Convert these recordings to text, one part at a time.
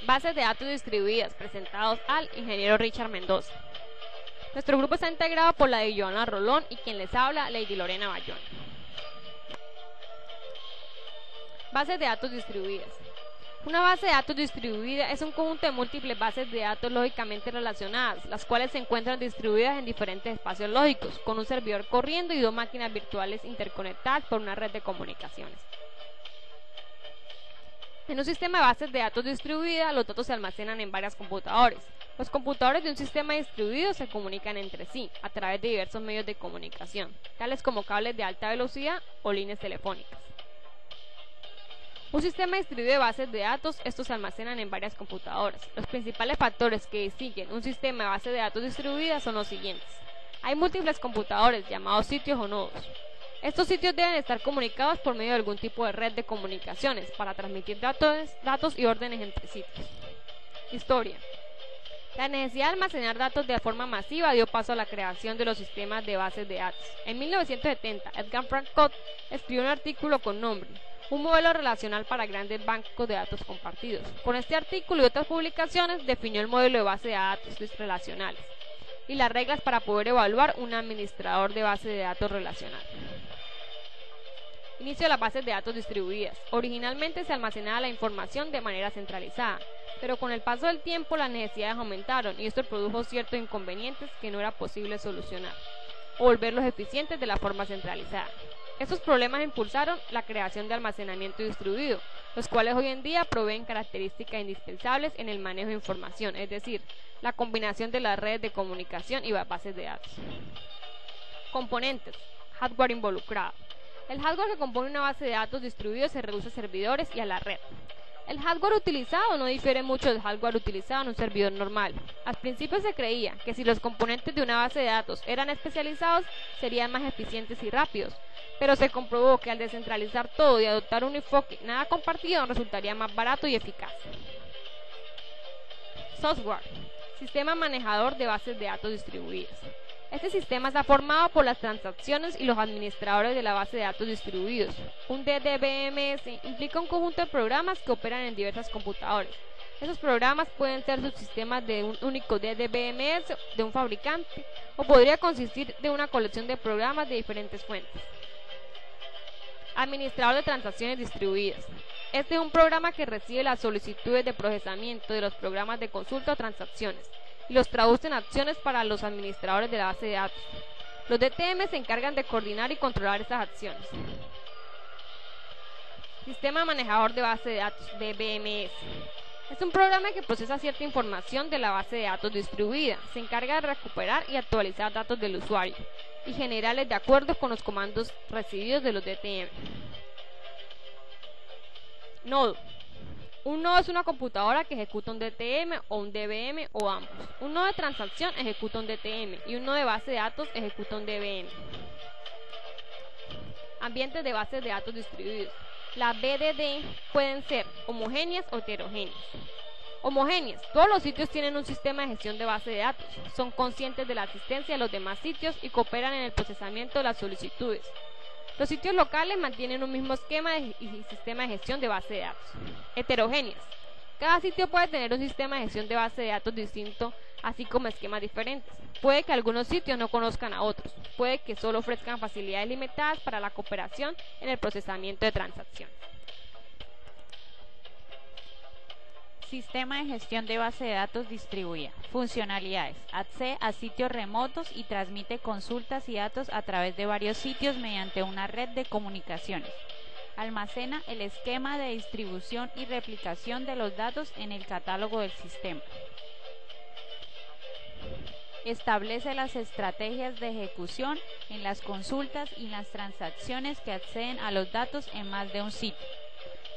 Bases de datos distribuidas, presentados al ingeniero Richard Mendoza. Nuestro grupo está integrado por la de Joana Rolón y quien les habla, Lady Lorena Bayón. Bases de datos distribuidas. Una base de datos distribuida es un conjunto de múltiples bases de datos lógicamente relacionadas, las cuales se encuentran distribuidas en diferentes espacios lógicos, con un servidor corriendo y dos máquinas virtuales interconectadas por una red de comunicaciones. En un sistema de bases de datos distribuida, los datos se almacenan en varios computadores. Los computadores de un sistema distribuido se comunican entre sí a través de diversos medios de comunicación, tales como cables de alta velocidad o líneas telefónicas. Un sistema distribuido de bases de datos, estos se almacenan en varias computadoras. Los principales factores que distinguen un sistema de base de datos distribuida son los siguientes. Hay múltiples computadores, llamados sitios o nodos. Estos sitios deben estar comunicados por medio de algún tipo de red de comunicaciones para transmitir datos y órdenes entre sitios. Historia. La necesidad de almacenar datos de forma masiva dio paso a la creación de los sistemas de bases de datos. En 1970, Edgar Frank Codd escribió un artículo con nombre Un modelo relacional para grandes bancos de datos compartidos. Con este artículo y otras publicaciones definió el modelo de base de datos relacionales y las reglas para poder evaluar un administrador de base de datos relacional. Inicio de las bases de datos distribuidas. Originalmente se almacenaba la información de manera centralizada, pero con el paso del tiempo las necesidades aumentaron y esto produjo ciertos inconvenientes que no era posible solucionar o volverlos eficientes de la forma centralizada. Estos problemas impulsaron la creación de almacenamiento distribuido, los cuales hoy en día proveen características indispensables en el manejo de información, es decir, la combinación de las redes de comunicación y bases de datos. Componentes. Hardware involucrado. El hardware que compone una base de datos distribuido se reduce a servidores y a la red. El hardware utilizado no difiere mucho del hardware utilizado en un servidor normal. Al principio se creía que si los componentes de una base de datos eran especializados, serían más eficientes y rápidos, pero se comprobó que al descentralizar todo y adoptar un enfoque nada compartido resultaría más barato y eficaz. Software. Sistema manejador de bases de datos distribuidas. Este sistema está formado por las transacciones y los administradores de la base de datos distribuidos. Un DDBMS implica un conjunto de programas que operan en diversas computadoras. Esos programas pueden ser subsistemas de un único DDBMS de un fabricante o podría consistir de una colección de programas de diferentes fuentes. Administrador de transacciones distribuidas. Este es un programa que recibe las solicitudes de procesamiento de los programas de consulta o transacciones y los traduce en acciones para los administradores de la base de datos. Los DTM se encargan de coordinar y controlar esas acciones. Sistema manejador de base de datos, DBMS. Es un programa que procesa cierta información de la base de datos distribuida. Se encarga de recuperar y actualizar datos del usuario y generarles de acuerdo con los comandos recibidos de los DTM. Nodo. Un nodo es una computadora que ejecuta un DTM o un DBM o ambos. Un nodo de transacción ejecuta un DTM y un nodo de base de datos ejecuta un DBM. Ambientes de bases de datos distribuidos. Las BDD pueden ser homogéneas o heterogéneas. Homogéneas. Todos los sitios tienen un sistema de gestión de base de datos. Son conscientes de la asistencia de los demás sitios y cooperan en el procesamiento de las solicitudes. Los sitios locales mantienen un mismo esquema y sistema de gestión de base de datos. Heterogéneas. Cada sitio puede tener un sistema de gestión de base de datos distinto, así como esquemas diferentes. Puede que algunos sitios no conozcan a otros. Puede que solo ofrezcan facilidades limitadas para la cooperación en el procesamiento de transacciones. Sistema de gestión de base de datos distribuida. Funcionalidades. Accede a sitios remotos y transmite consultas y datos a través de varios sitios mediante una red de comunicaciones. Almacena el esquema de distribución y replicación de los datos en el catálogo del sistema. Establece las estrategias de ejecución en las consultas y las transacciones que acceden a los datos en más de un sitio.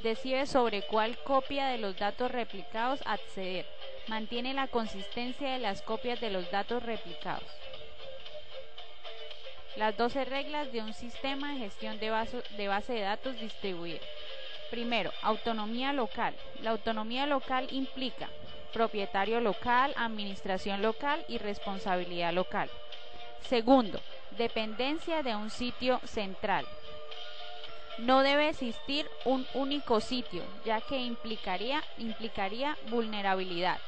Decide sobre cuál copia de los datos replicados acceder. Mantiene la consistencia de las copias de los datos replicados. Las 12 reglas de un sistema de gestión de base de datos distribuida. Primero, autonomía local. La autonomía local implica propietario local, administración local y responsabilidad local. Segundo, dependencia de un sitio central. No debe existir un único sitio, ya que implicaría vulnerabilidad.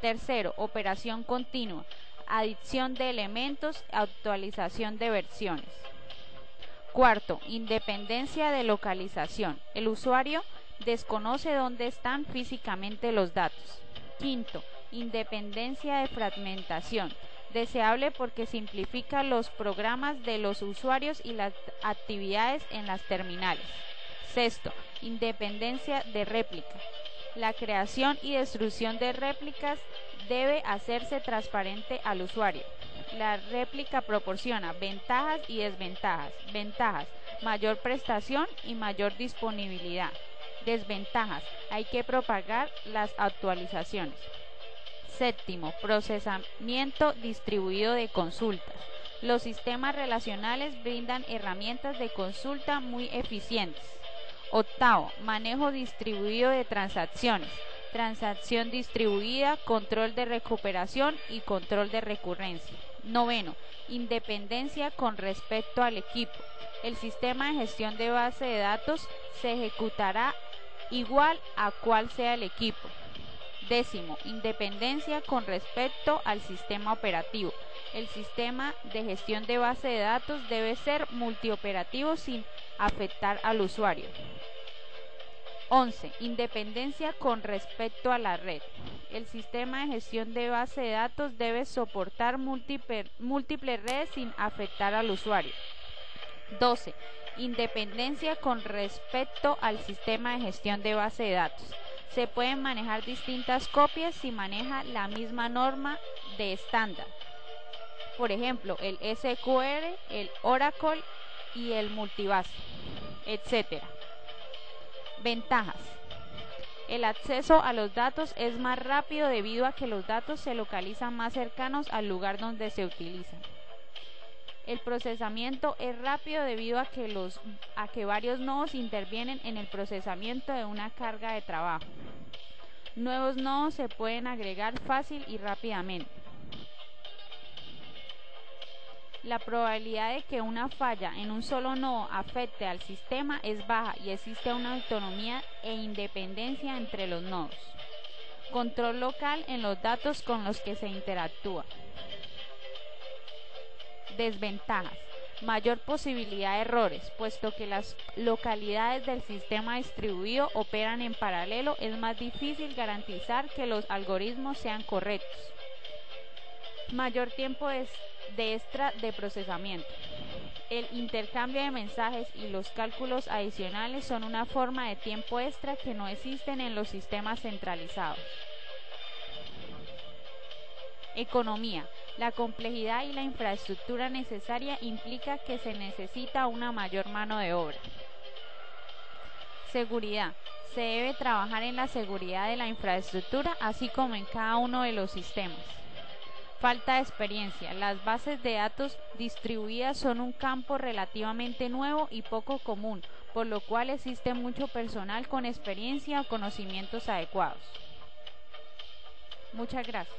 Tercero, operación continua, adición de elementos, actualización de versiones. Cuarto, independencia de localización. El usuario desconoce dónde están físicamente los datos. Quinto, independencia de fragmentación. Deseable porque simplifica los programas de los usuarios y las actividades en las terminales. Sexto, independencia de réplica. La creación y destrucción de réplicas debe hacerse transparente al usuario. La réplica proporciona ventajas y desventajas. Ventajas: mayor prestación y mayor disponibilidad. Desventajas: hay que propagar las actualizaciones. Séptimo, procesamiento distribuido de consultas. Los sistemas relacionales brindan herramientas de consulta muy eficientes. Octavo, manejo distribuido de transacciones. Transacción distribuida, control de recuperación y control de recurrencia. Noveno, independencia con respecto al equipo. El sistema de gestión de base de datos se ejecutará igual a cual sea el equipo. Décimo, independencia con respecto al sistema operativo. El sistema de gestión de base de datos debe ser multioperativo sin afectar al usuario. 11. Independencia con respecto a la red. El sistema de gestión de base de datos debe soportar múltiples redes sin afectar al usuario. 12. Independencia con respecto al sistema de gestión de base de datos. Se pueden manejar distintas copias si maneja la misma norma de estándar. Por ejemplo, el SQL, el Oracle y el Multibase, etc. Ventajas. El acceso a los datos es más rápido debido a que los datos se localizan más cercanos al lugar donde se utilizan. El procesamiento es rápido debido a que varios nodos intervienen en el procesamiento de una carga de trabajo. Nuevos nodos se pueden agregar fácil y rápidamente. La probabilidad de que una falla en un solo nodo afecte al sistema es baja y existe una autonomía e independencia entre los nodos. Control local en los datos con los que se interactúa. Desventajas. Mayor posibilidad de errores, puesto que las localidades del sistema distribuido operan en paralelo, es más difícil garantizar que los algoritmos sean correctos. Mayor tiempo de extra de procesamiento. El intercambio de mensajes y los cálculos adicionales son una forma de tiempo extra que no existen en los sistemas centralizados. Economía. La complejidad y la infraestructura necesaria implica que se necesita una mayor mano de obra. Seguridad. Se debe trabajar en la seguridad de la infraestructura, así como en cada uno de los sistemas. Falta de experiencia. Las bases de datos distribuidas son un campo relativamente nuevo y poco común, por lo cual existe mucho personal con experiencia o conocimientos adecuados. Muchas gracias.